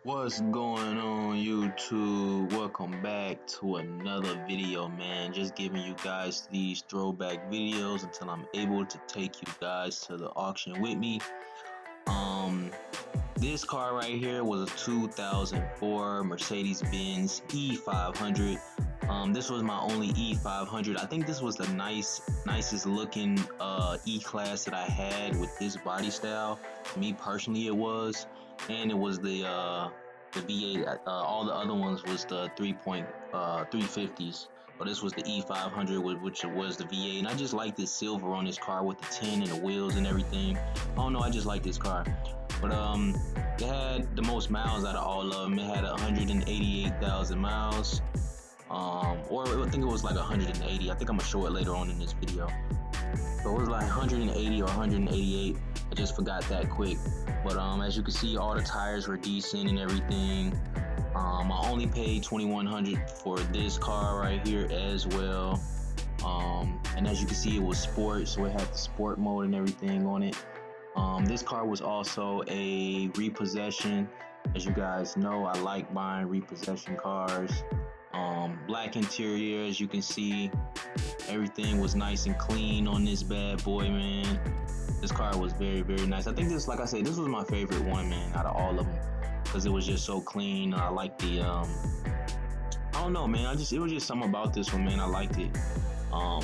What's going on, YouTube? Welcome back to another video, man. Just giving you guys these throwback videos until I'm able to take you guys to the auction with me. This car right here was a 2004 Mercedes-Benz E500. This was my only E500. I think this was the nicest looking E-Class that I had with this body style. Me personally, it was. And it was the V8. All the other ones was the 350s, but this was the E500, which was the V8. And I just like this silver on this car with the tin and the wheels and everything. I don't know, I just like this car. But it had the most miles out of all of them. It had 188,000 miles, or I think it was like 180. I think I'm gonna show it later on in this video. So it was like 180 or 188. I just forgot that quick. But as you can see, all the tires were decent and everything. I only paid $2,100 for this car right here as well. And as you can see, it was sport, so it had the sport mode and everything on it. This car was also a repossession. As you guys know, I like buying repossession cars. Black interior, as you can see. Everything was nice and clean on this bad boy, man. This car was very, very nice. I think this, like I said, this was my favorite one, man, out of all of them, because it was just so clean. I like the, I don't know, man. It was just something about this one, man. I liked it. I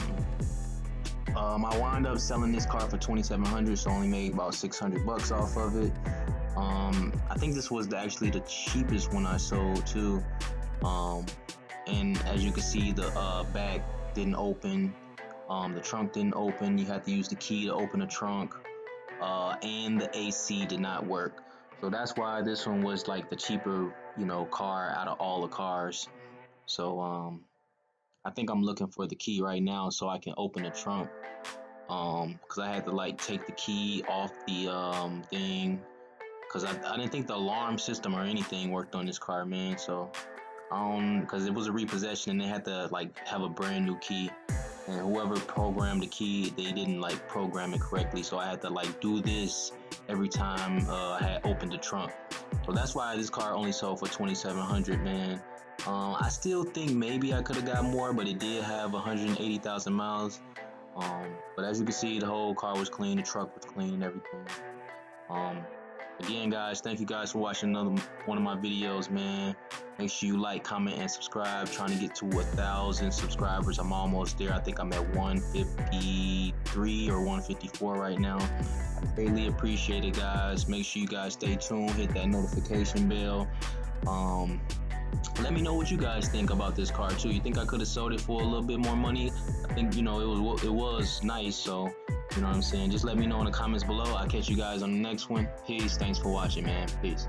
wound up selling this car for $2,700, so I only made about $600 off of it. I think this was actually the cheapest one I sold too. And as you can see, the back didn't open. The trunk didn't open. You had to use the key to open the trunk, and the AC did not work. So that's why this one was like the cheaper, car out of all the cars. So I think I'm looking for the key right now so I can open the trunk. Because I had to like take the key off the thing, because I didn't think the alarm system or anything worked on this car, man. So because it was a repossession and they had to like have a brand new key. And whoever programmed the key, they didn't like program it correctly, so I had to like do this every time I had opened the trunk. So that's why this car only sold for $2,700, man. I still think maybe I could have got more, but it did have 180,000 miles. But as you can see, the whole car was clean, the truck was clean and everything. Again, guys, thank you guys for watching another one of my videos, man. Make sure you like, comment, and subscribe. Trying to get to 1,000 subscribers. I'm almost there. I think I'm at 153 or 154 right now. I greatly appreciate it, guys. Make sure you guys stay tuned. Hit that notification bell. Let me know what you guys think about this car too. You think I could have sold it for a little bit more money? I think it was nice. So you know what I'm saying. Just let me know in the comments below. I'll catch you guys on the next one. Peace. Thanks for watching, man. Peace.